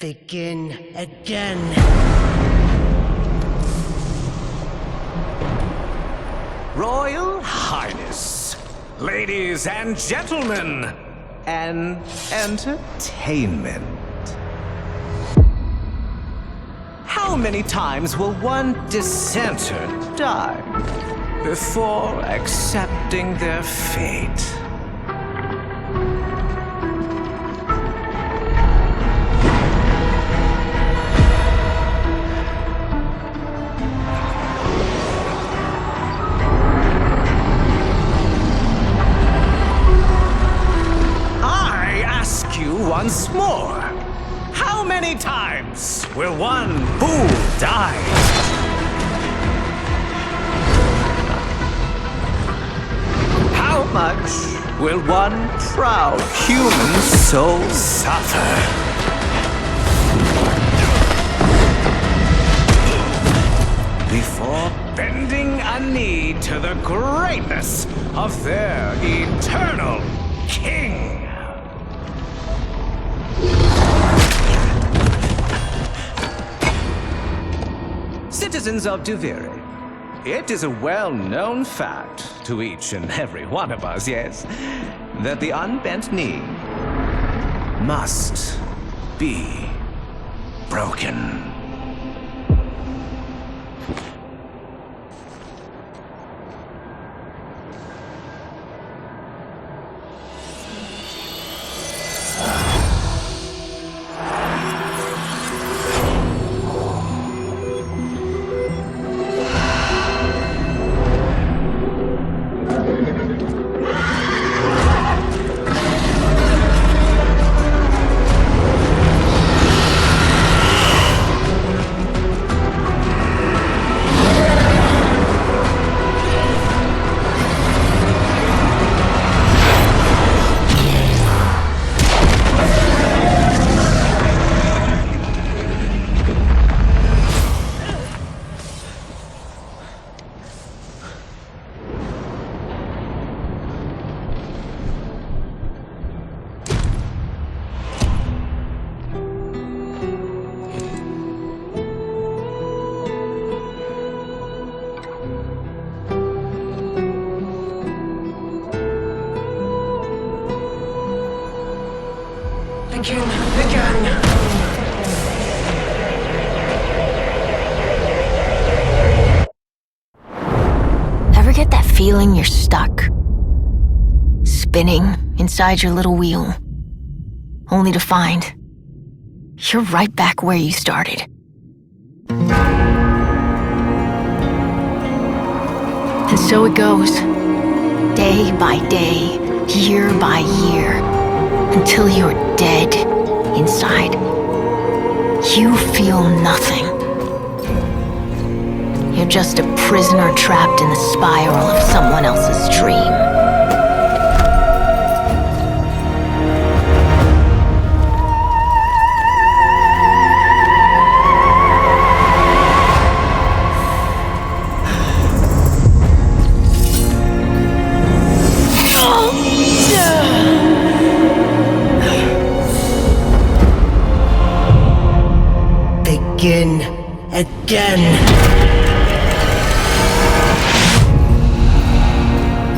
Begin again. Royal Highness, ladies and gentlemen, an entertainment. How many times will one dissenter die before accepting their fate? Once more, how many times will one fool die? How much will one proud human soul suffer? Before bending a knee to the greatness of their eternal king. Citizens of Duviri, it is a well-known fact to each and every one of us, yes, that the unbent knee must be broken. Ever get that feeling you're stuck? Spinning inside your little wheel, only to find you're right back where you started. And so it goes, day by day, year by year, until you're dead inside. You feel nothing. You're just a prisoner trapped in the spiral of someone else's dream. Begin again.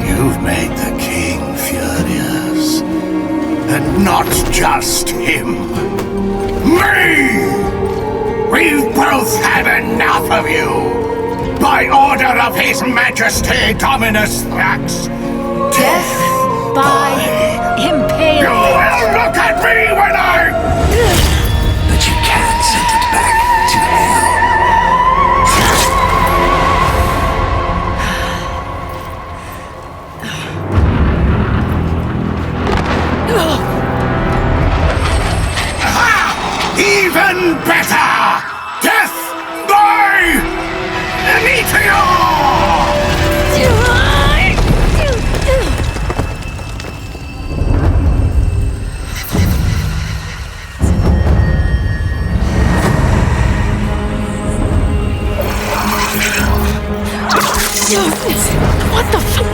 You've made the king furious. And not just him. Me! We've both had enough of you! By order of His Majesty Dominus Thrax. Death by impaling. You will look at me when I... But you can't send it back to hell. Even better! Death by meteor! What the fuck?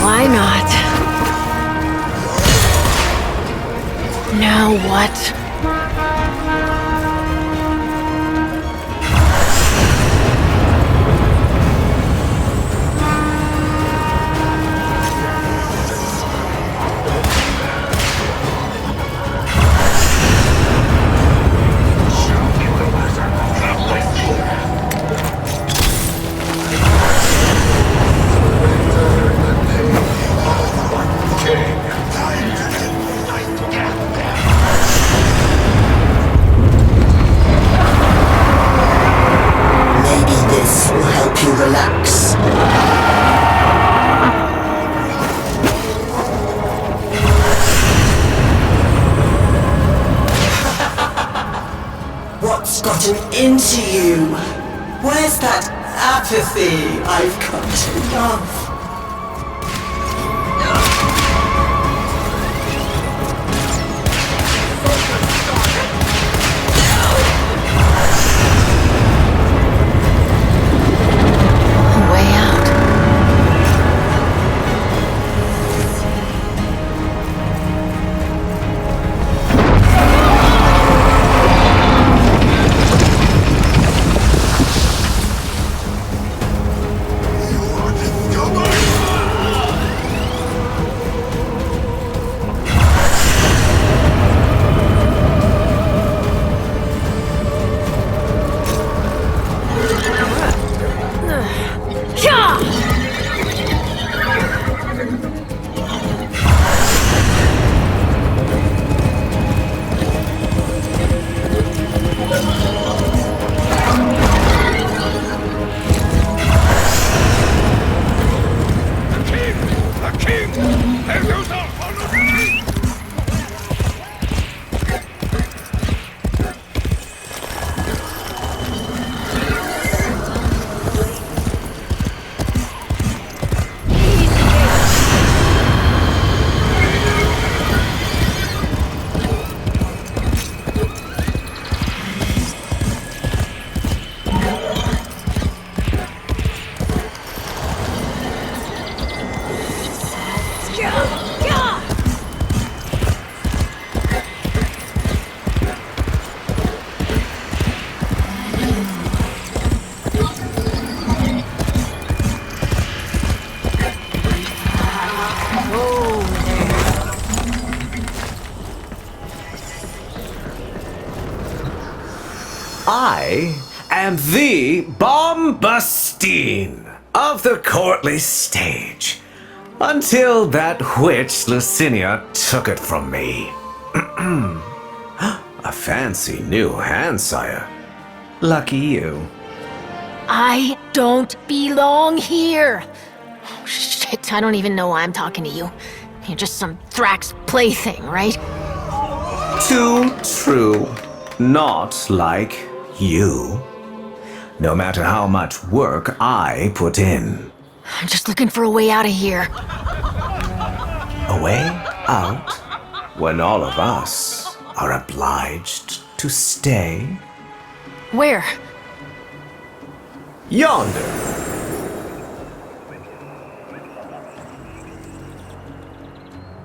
Why not? Now what? Maybe this will help you relax. What's gotten into you? Where's that apathy I've come to love? A way out. I am the Bombastine of the courtly stage, until that witch Lucinia took it from me. A fancy new hand, sire. Lucky you. I don't belong here. Oh, shit, I don't even know why I'm talking to you. You're just some Thrax plaything, right? Too true. Not like you. No matter how much work I put in. I'm just looking for a way out of here. A way out when all of us are obliged to stay? Where? Yonder.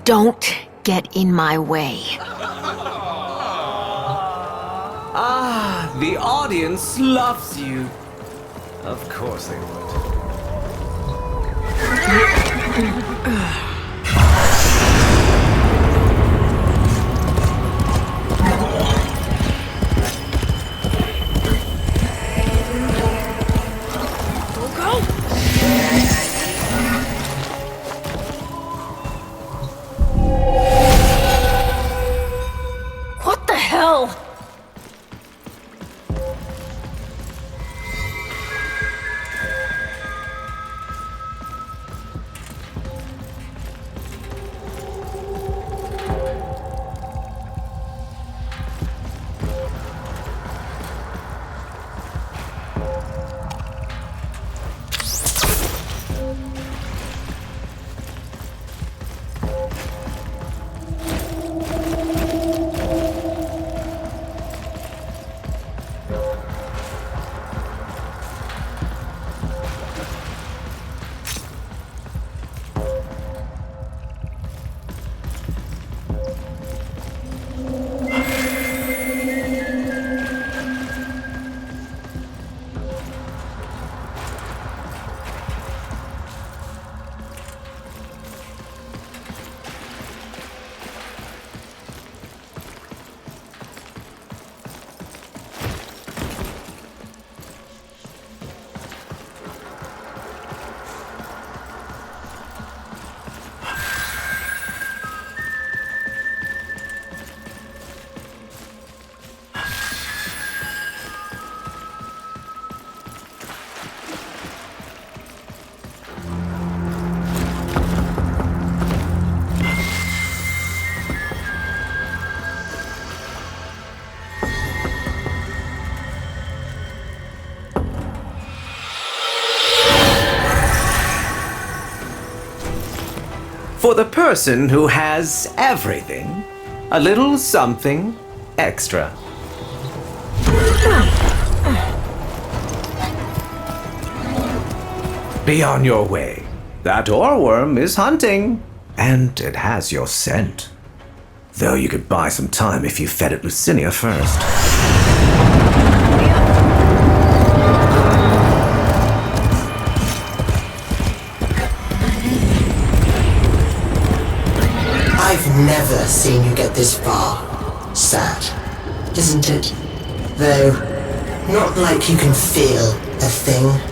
Don't get in my way. Ah, the audience loves you. Of course they would. What the hell? For the person who has everything, a little something extra. Be on your way. That oreworm is hunting, and it has your scent. Though you could buy some time if you fed it Lucinia first. I've never seen you get this far. Sad, isn't it? Though, not like you can feel a thing.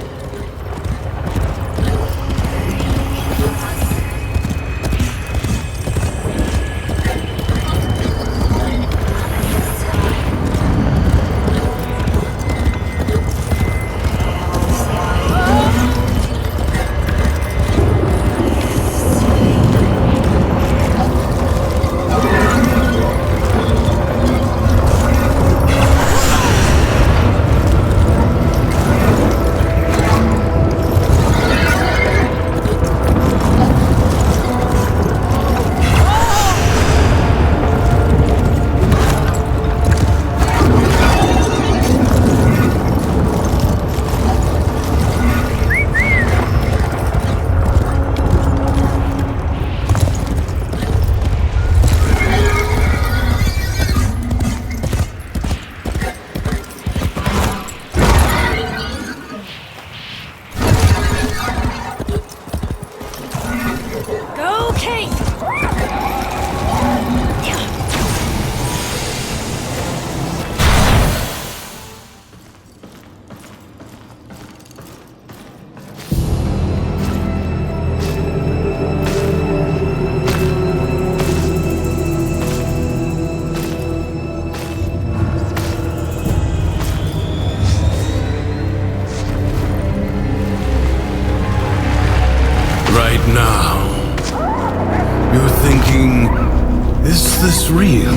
Is this real?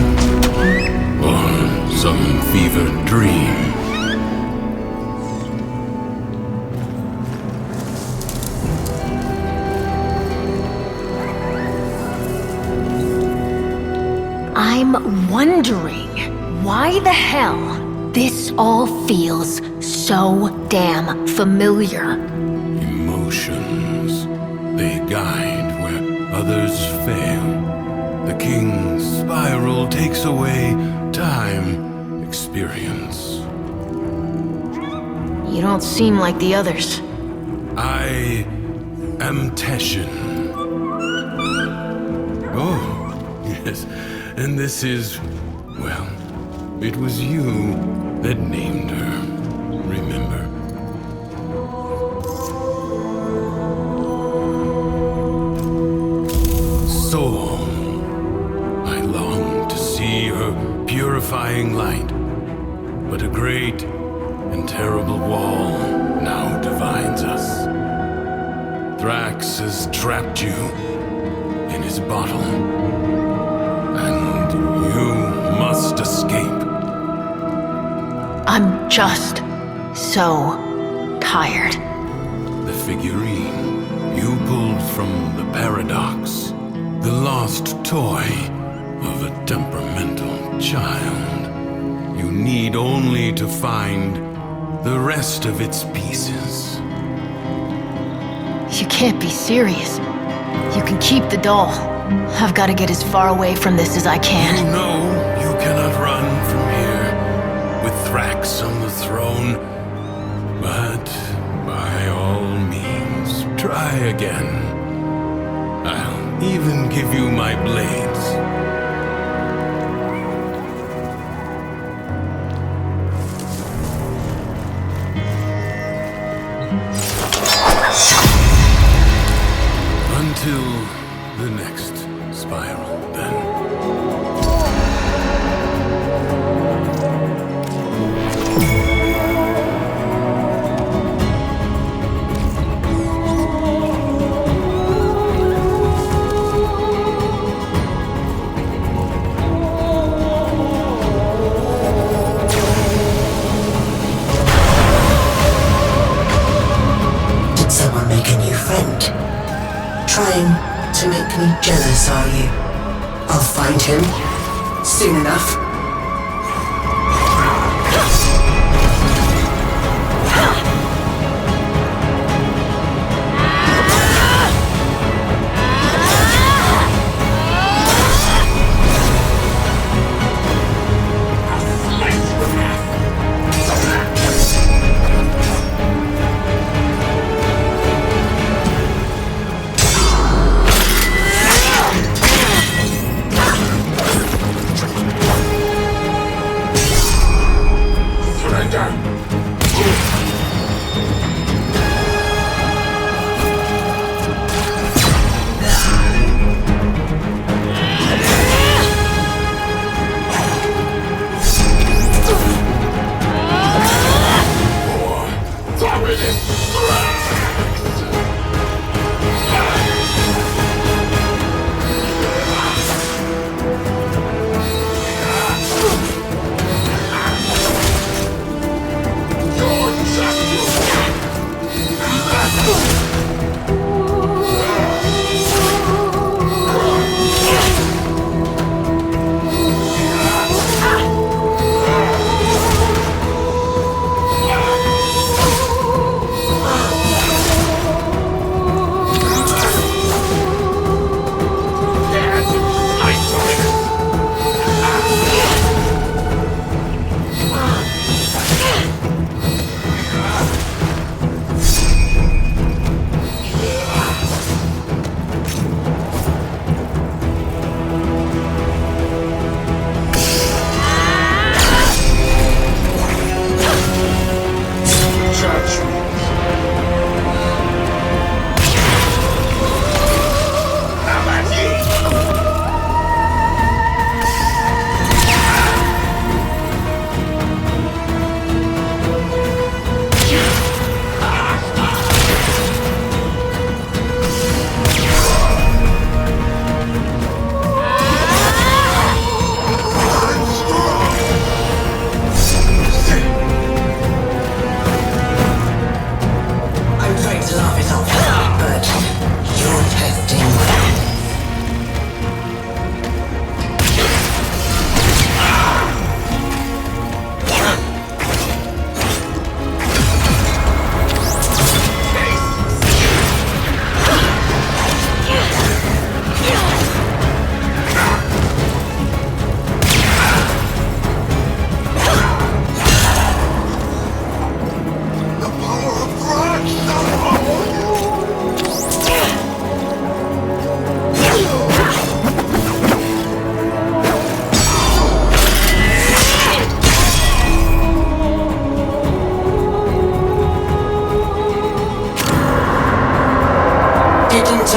Or some fevered dream? I'm wondering why the hell this all feels so damn familiar. Emotions, they guide where others fail. The king's spiral takes away time, experience. You don't seem like the others. I am Teshin. Oh, yes, and this is, well, it was you that named her, remember? Soul. I long to see her purifying light, but a great and terrible wall now divides us. Thrax has trapped you in his bottle, and you must escape. I'm just so tired. The figurine you pulled from the paradox, the lost toy of a temperamental child. You need only to find the rest of its pieces. You can't be serious. You can keep the doll. I've got to get as far away from this as I You can. know you cannot run from here with Thrax on the throne, but by all means, try again. I'll even give you my blades. Until the next spiral, then. Did someone make a new friend? Trying to to make me jealous, are you? I'll find him. Soon enough.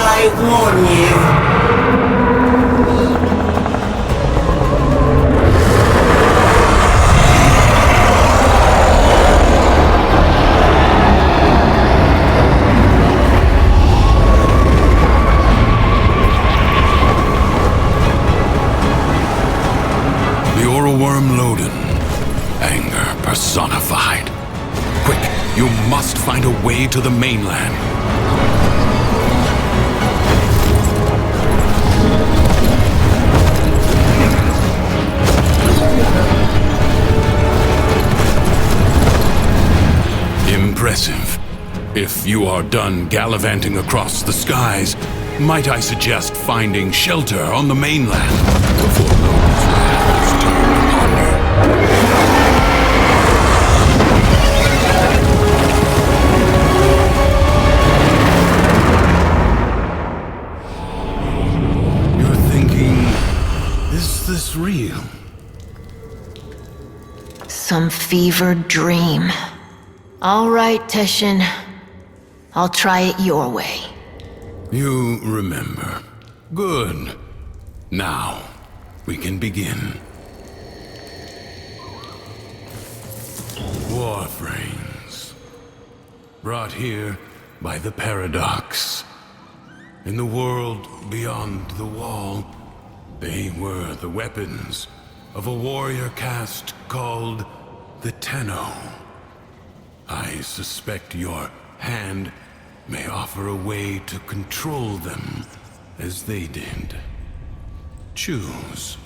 I warn you. Anger personified. Quick, you must find a way to the mainland. Impressive. If you are done gallivanting across the skies, might I suggest finding shelter on the mainland before Logan's wrath is turned upon you? Is this real? Some fevered dream. All right, Teshin. I'll try it your way. You remember. Good. Now, we can begin. Warframes. Brought here by the paradox. In the world beyond the wall, they were the weapons of a warrior caste called the Tenno. I suspect your hand may offer a way to control them as they did. Choose.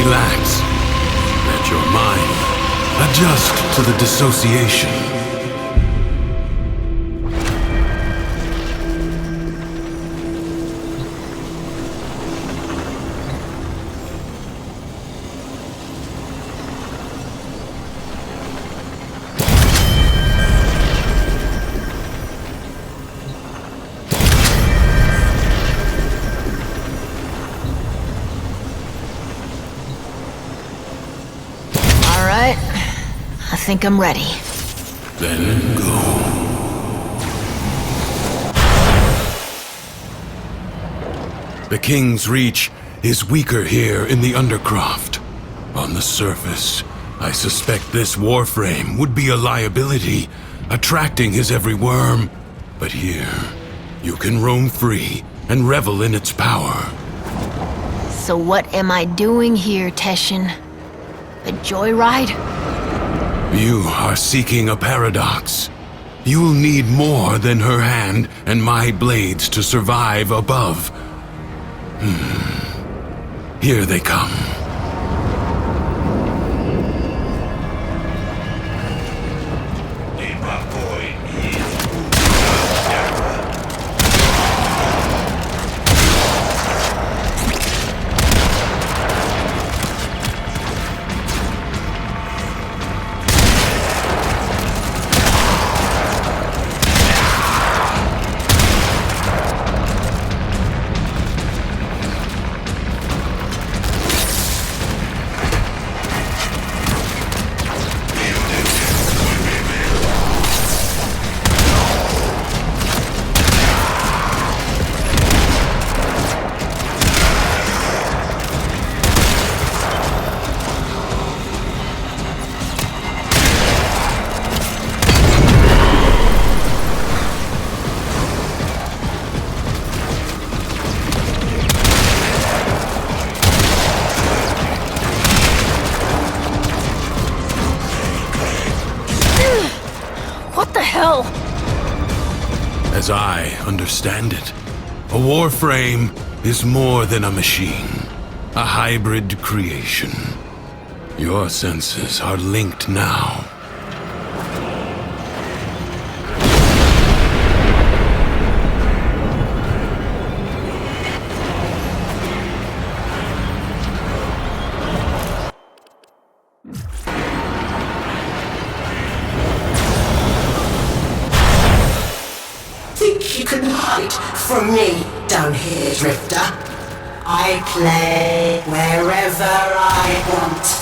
Relax. Let your mind adjust to the dissociation. I think I'm ready. Then go. The King's Reach is weaker here in the Undercroft. On the surface, I suspect this Warframe would be a liability, attracting his every worm. But here, you can roam free and revel in its power. So what am I doing here, Teshin? A joyride? You are seeking a paradox. You'll need more than her hand and my blades to survive above. Here they come. As I understand it, a Warframe is more than a machine, a hybrid creation. Your senses are linked now. Think you can hide from me down here, Drifter? I play wherever I want.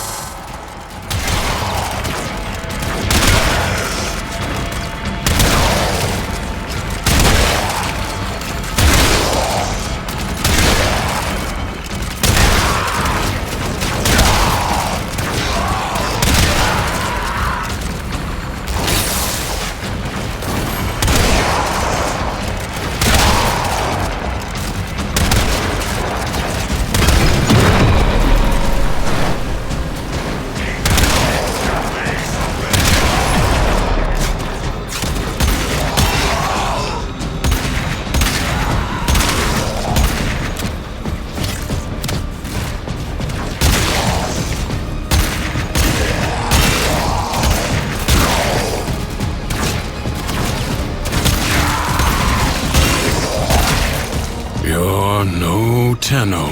You're no Tenno,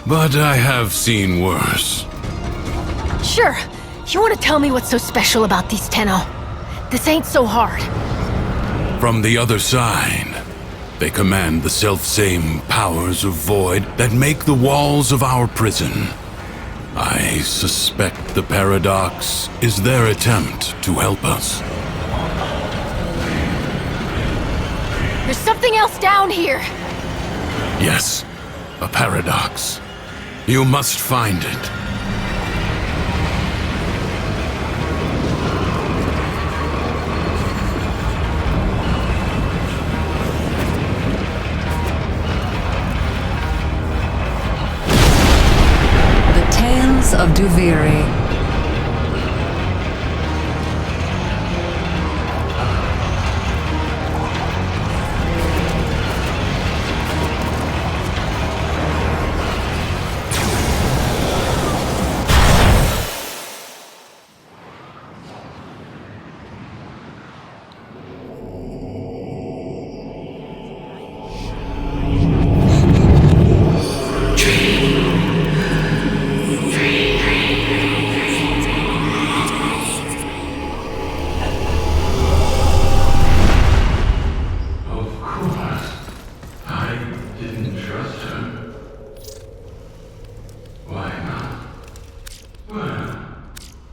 but I have seen worse. Sure. You want to tell me what's so special about these Tenno? This ain't so hard. From the other side, They command the selfsame powers of void that make the walls of our prison. I suspect the paradox is their attempt to help us. There's something else down here! Yes, a paradox. You must find it. Of Duviri.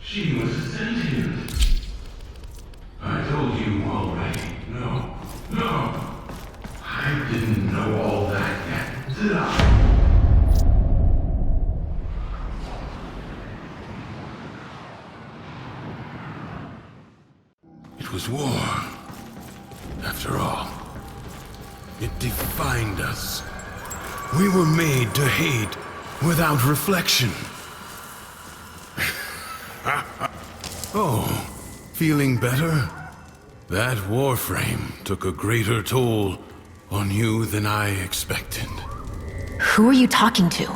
She was sentient. I told you already. No. I didn't know all that yet, did I? It was war. After all, it defined us. We were made to hate without reflection. Oh, feeling better? That Warframe took a greater toll on you than I expected. Who are you talking to?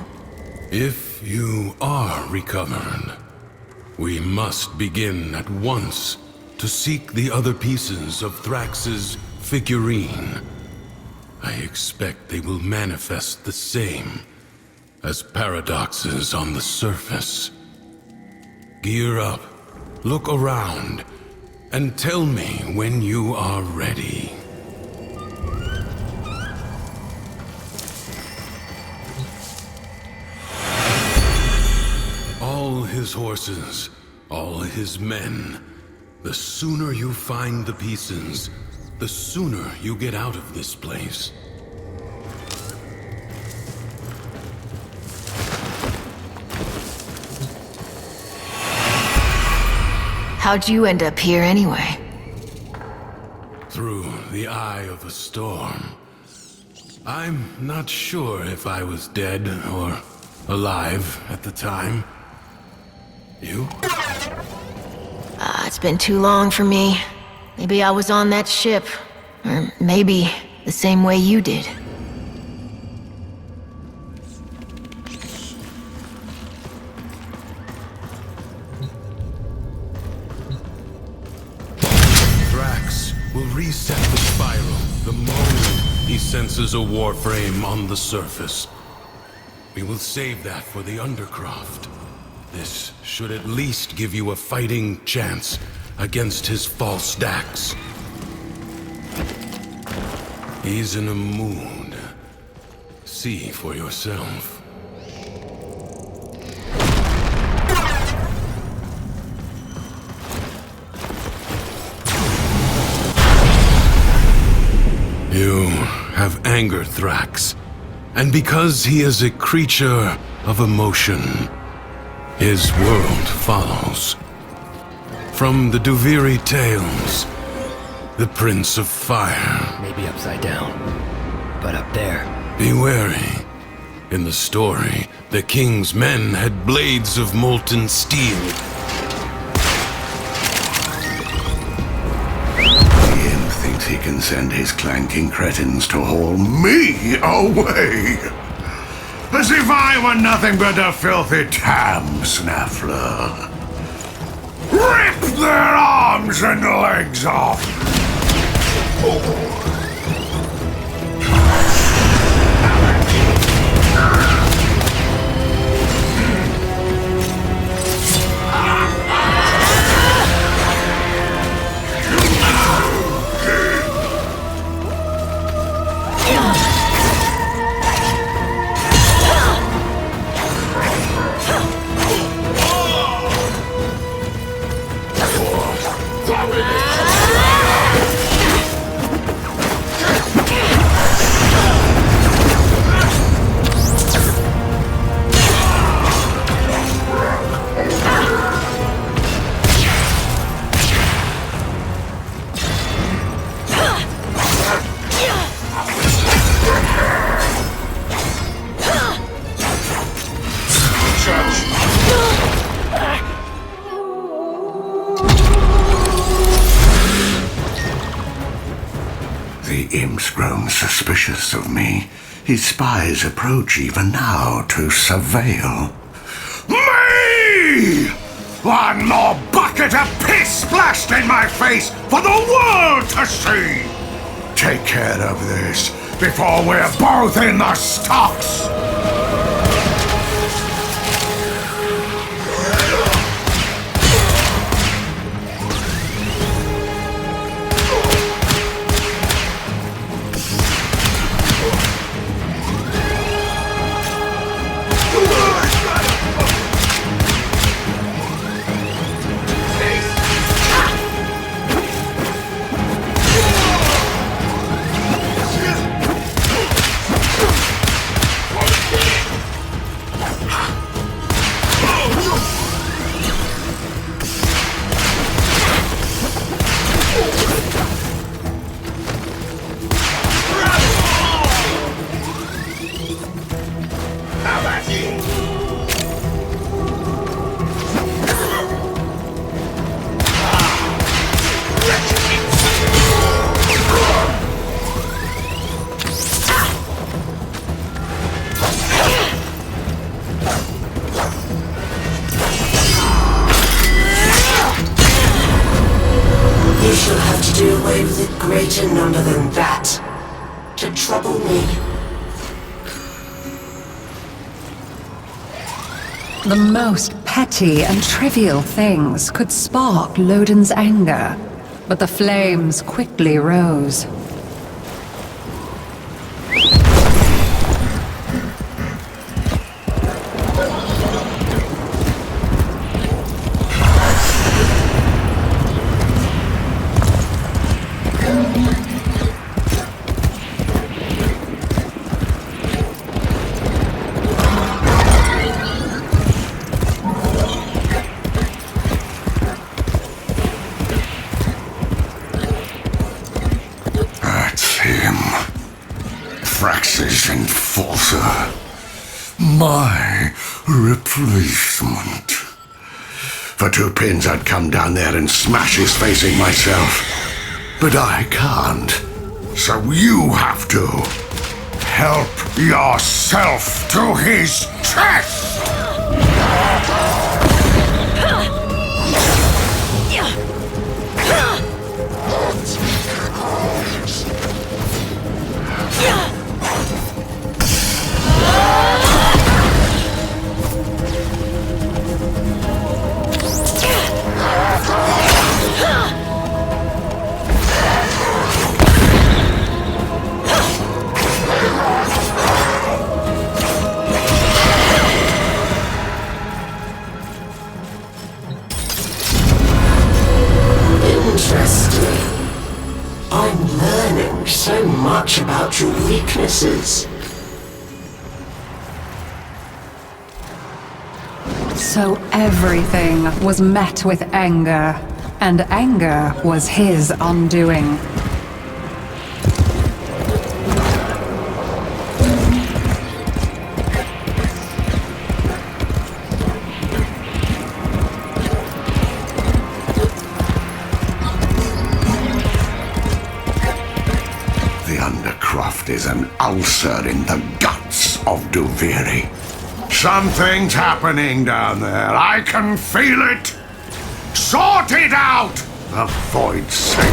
If you are recovered, we must begin at once to seek the other pieces of Thrax's figurine. I expect they will manifest the same as paradoxes on the surface. Gear up, look around, and tell me when you are ready. All his horses, all his men. The sooner you find the pieces, the sooner you get out of this place. How'd you end up here anyway? Through the eye of a storm. I'm not sure if I was dead or alive at the time. You? It's been too long for me. Maybe I was on that ship. Or maybe the same way you did. Thrax will reset the spiral the moment he senses a Warframe on the surface. We will save that for the Undercroft. This should at least give you a fighting chance against his false Dax. He's in a mood. See for yourself. You have angered Thrax, and because he is a creature of emotion, his world follows. From the Duviri tales, the Prince of Fire. Maybe upside down, but up there. Be wary. In the story, the king's men had blades of molten steel. The imp thinks he can send his clanking cretins to haul me away. As if I were nothing but a filthy tam snaffler. Rip their arms and legs off! The imp's grown suspicious of me. His spies approach even now to surveil. Me! One more bucket of piss splashed in my face for the world to see! Take care of this before we're both in the stocks! You shall have to do away with a greater number than that to trouble me. The most petty and trivial things could spark Lodin's anger, but the flames quickly rose. Thrax's enforcer. My replacement. For 2 pins I'd come down there and smash his face in myself. But I can't. So you have to. Help yourself to his chest! Interesting. I'm learning so much about your weaknesses. So everything was met with anger, and anger was his undoing. The Undercroft is an ulcer in the guts of Duviri. Something's happening down there. I can feel it. Sort it out, for void's sake.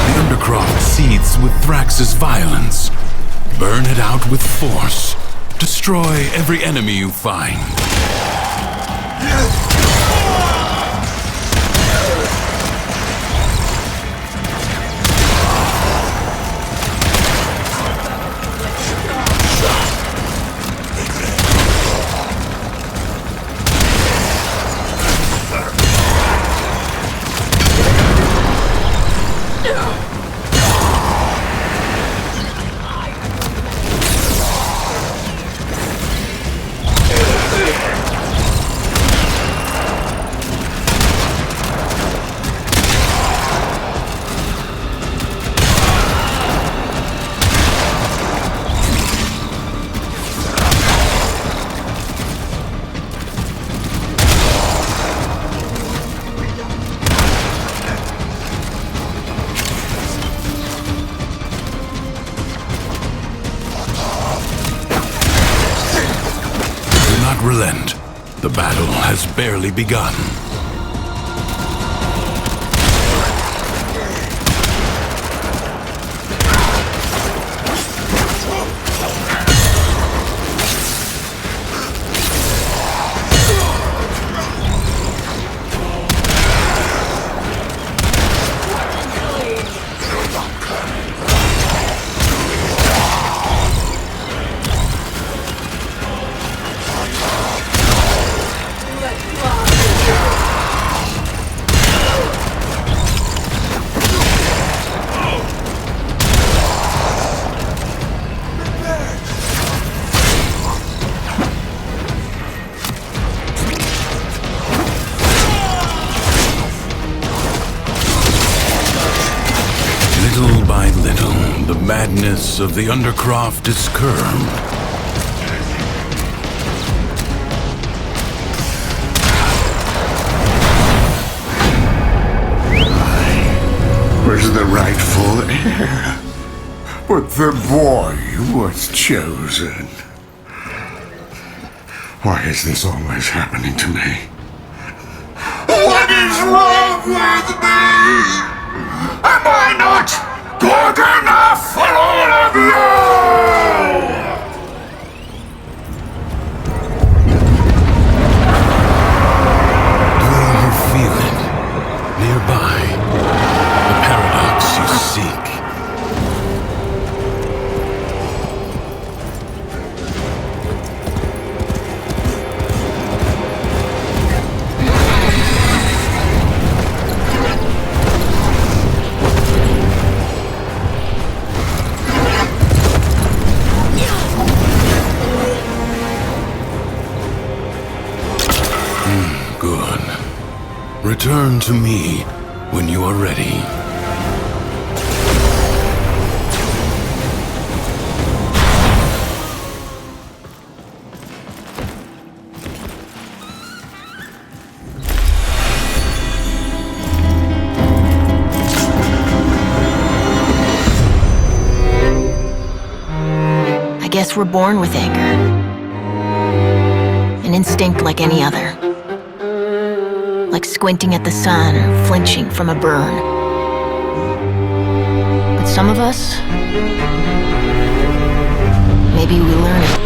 The Undercroft seethes with Thrax's violence. Burn it out with force. Destroy every enemy you find. relent. The battle has barely begun. Little by little, the madness of the Undercroft is curbed. Was the rightful heir, but the boy was chosen. Why is this always happening to me? What is wrong with me? Am I not good enough for all of you? Do you feel it? Nearby, the paradox you seek. Good. Return to me when you are ready. I guess we're born with anger. An instinct like any other. Like squinting at the sun or flinching from a burn. But some of us, maybe we learn it.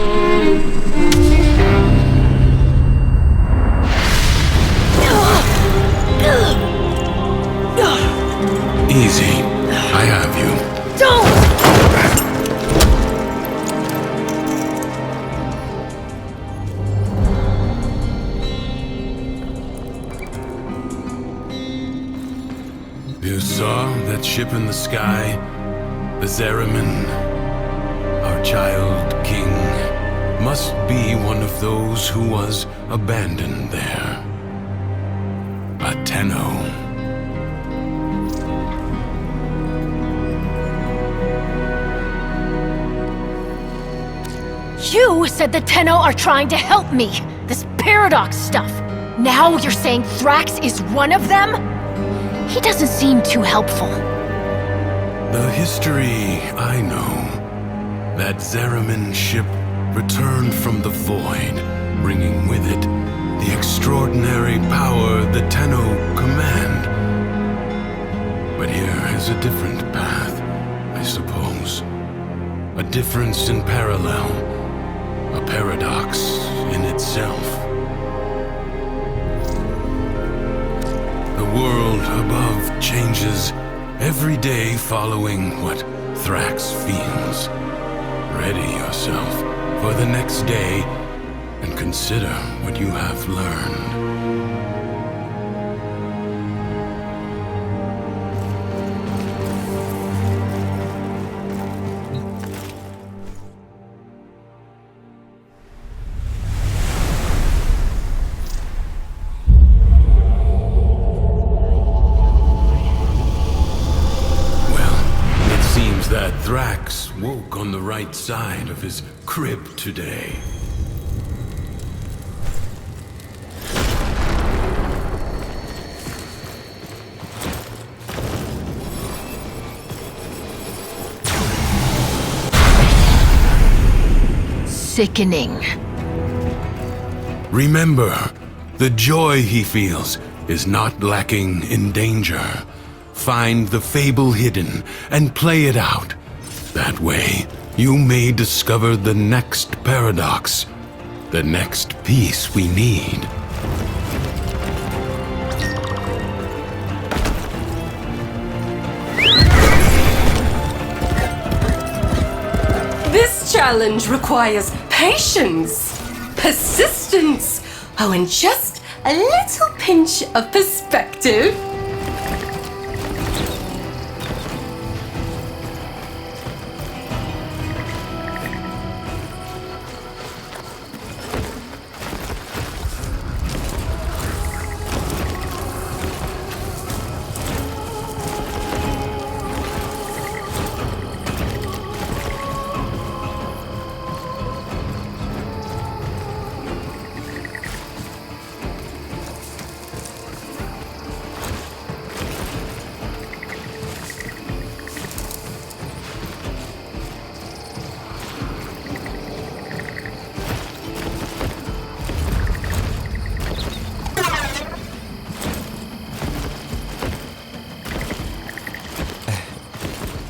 Easy. I have you. Don't! You saw that ship in the sky? The Zeramin? Our child king must be one of those who was abandoned there. A Tenno. You said the Tenno are trying to help me! This paradox stuff! Now you're saying Thrax is one of them? He doesn't seem too helpful. The history I know. That Zeramin ship returned from the void, bringing with it the extraordinary power the Tenno command. But here is a different path, I suppose. A difference in parallel. A paradox in itself. The world above changes every day following what Thrax feels. Ready yourself for the next day and consider what you have learned. That Thrax woke on the right side of his crib today. Sickening. Remember, the joy he feels is not lacking in danger. Find the fable hidden and play it out. That way, you may discover the next paradox, the next piece we need. This challenge requires patience, persistence, and just a little pinch of perspective.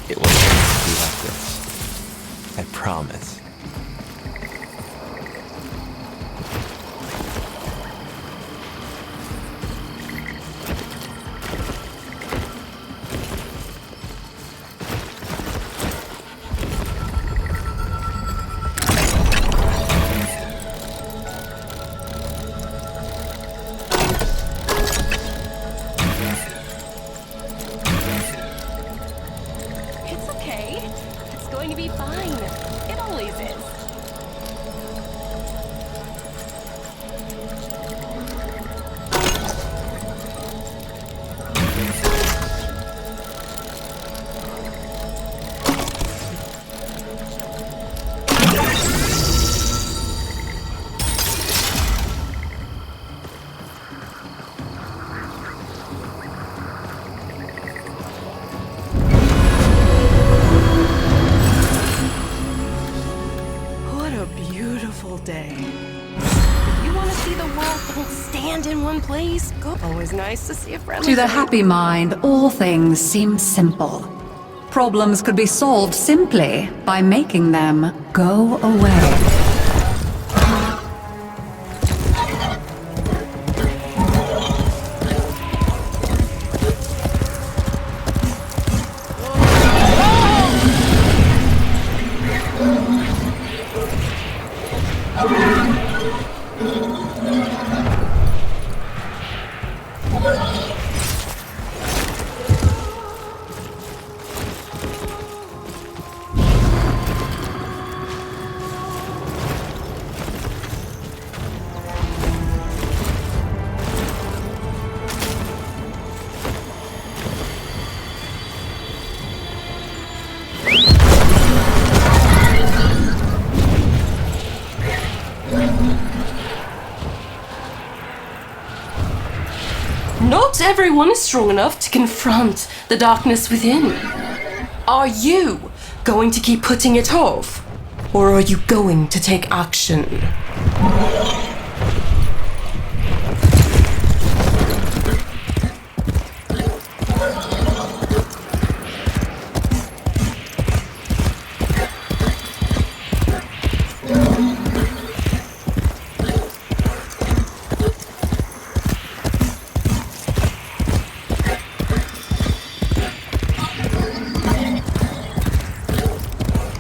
It will always be like this. I promise. It's okay. It's going to be fine. It always is. What a beautiful day. If you want to see the world don't stand in one place, go. Always nice to see a friend. To the happy mind, all things seem simple. Problems could be solved simply by making them go away. Not everyone is strong enough to confront the darkness within. Are you going to keep putting it off? Or are you going to take action?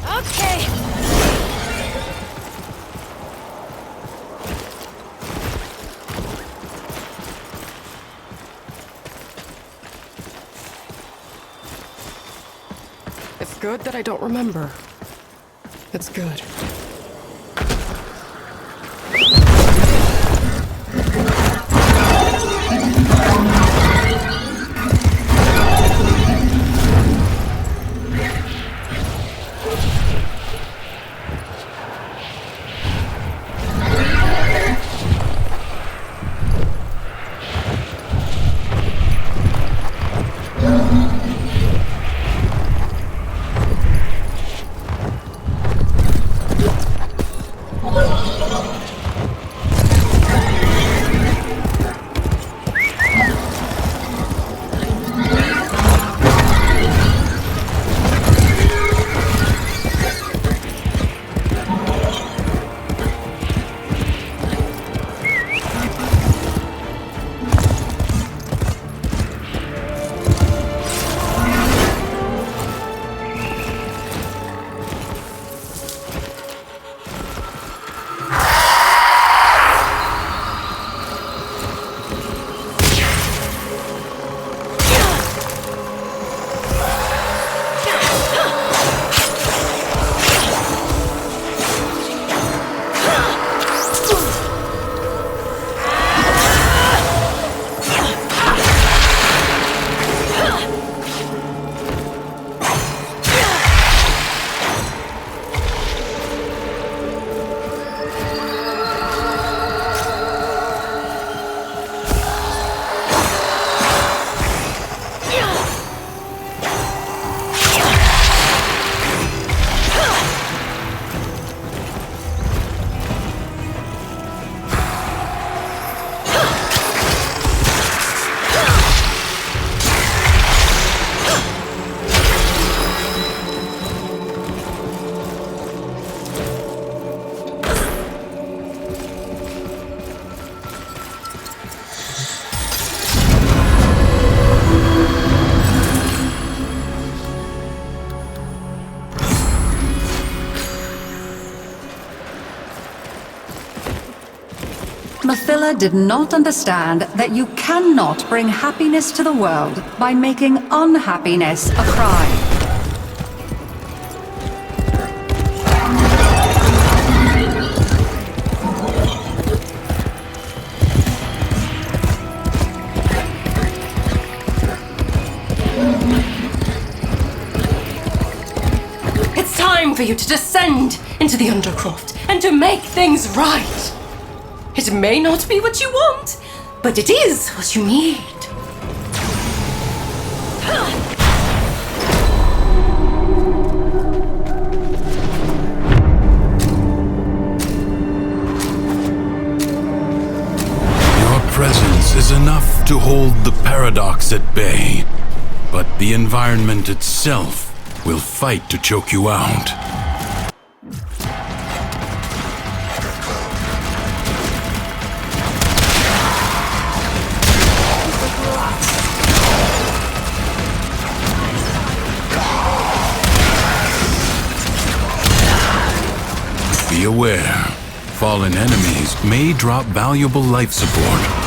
Okay. It's good that I don't remember. It's good. Mathila did not understand that you cannot bring happiness to the world by making unhappiness a crime. It's time for you to descend into the Undercroft and to make things right. It may not be what you want, but it is what you need. Your presence is enough to hold the paradox at bay, but the environment itself will fight to choke you out. Be aware, fallen enemies may drop valuable life support.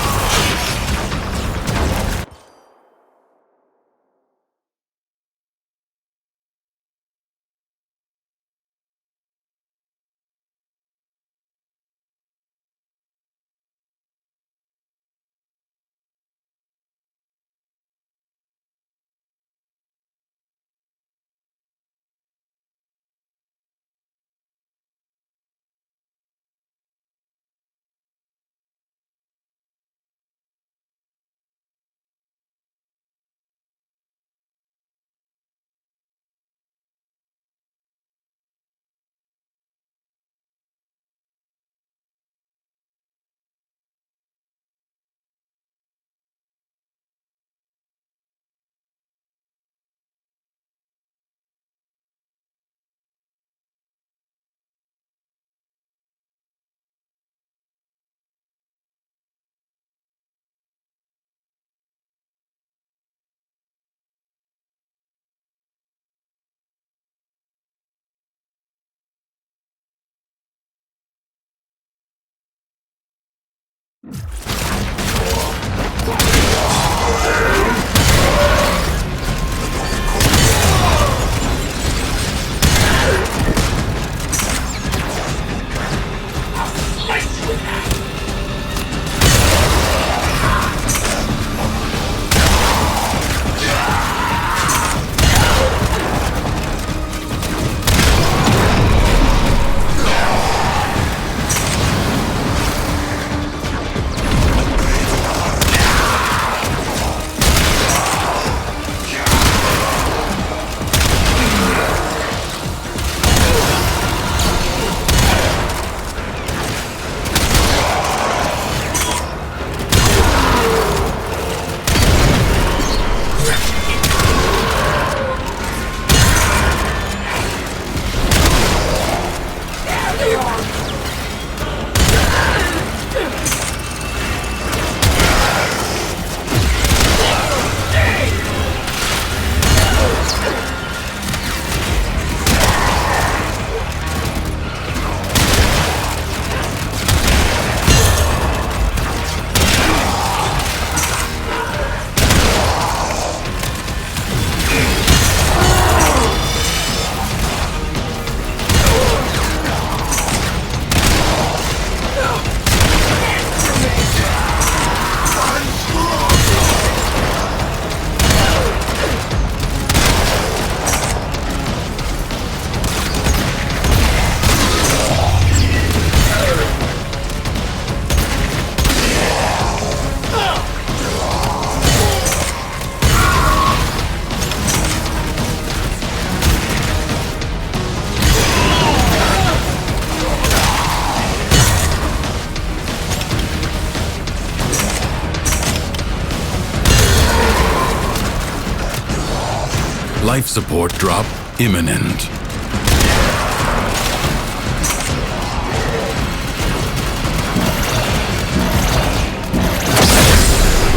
Life support drop imminent.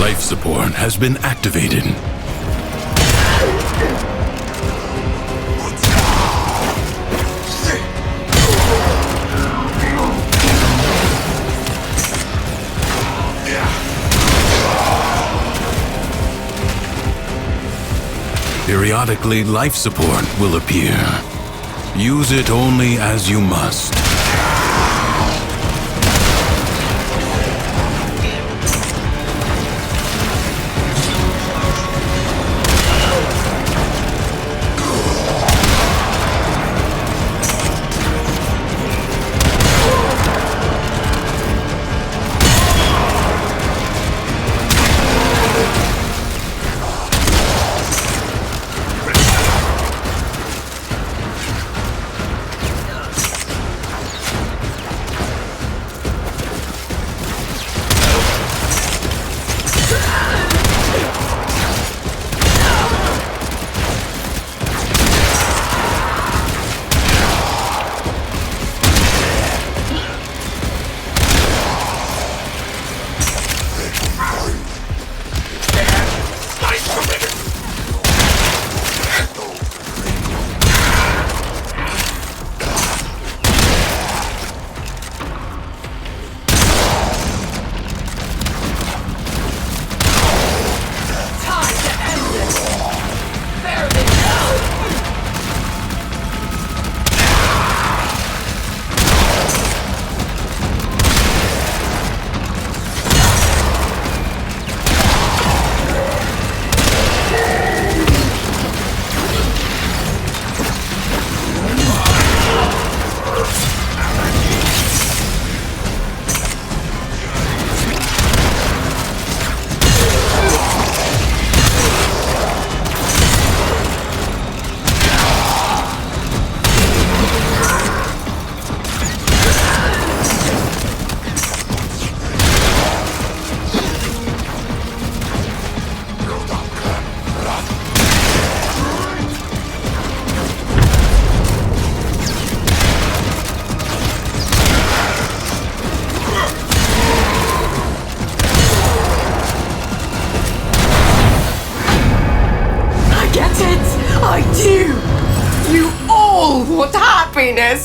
Life support has been activated. periodically life support will appear. Use it only as you must.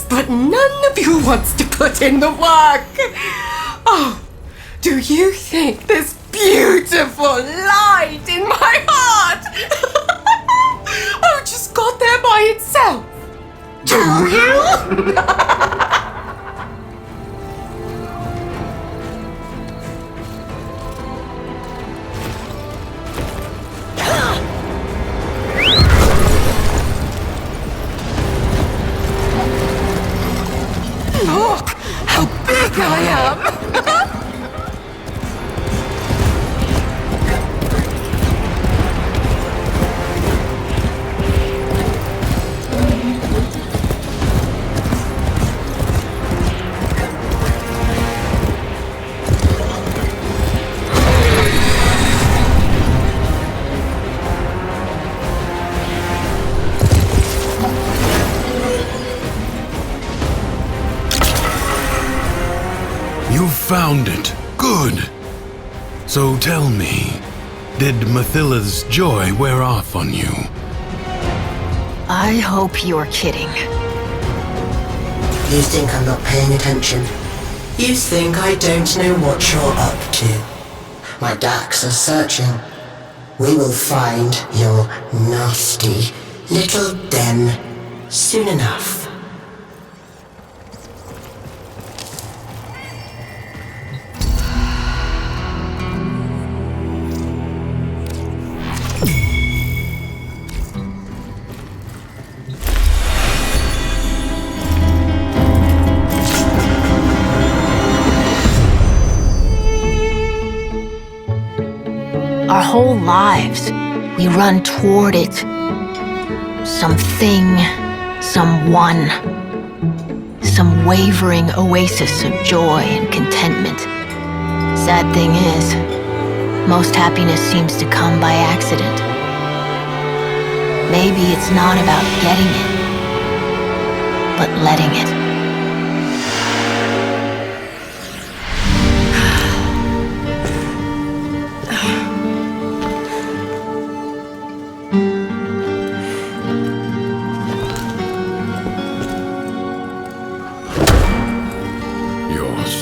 But none of you wants to put in the work. Oh, do you think this beautiful light in my heart oh, just got there by itself? Do you? Look how big I am! You found it. Good. So tell me, did Mathilla's joy wear off on you? I hope you're kidding. You think I'm not paying attention? You think I don't know what you're up to? My DACs are searching. We will find your nasty little den soon enough. Our whole lives, we run toward it. Something, someone, some wavering oasis of joy and contentment. Sad thing is, most happiness seems to come by accident. Maybe it's not about getting it, but letting it.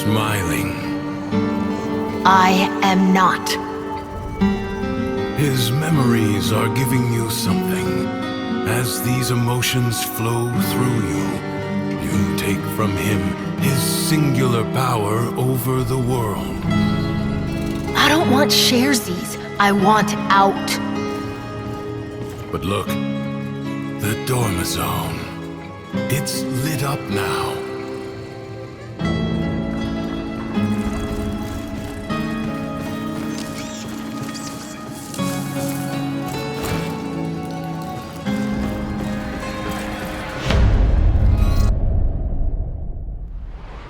Smiling. I am not. His memories are giving you something. As these emotions flow through you, you take from him his singular power over the world. I don't want sharesies. I want out. But look, the Dormizone. It's lit up now.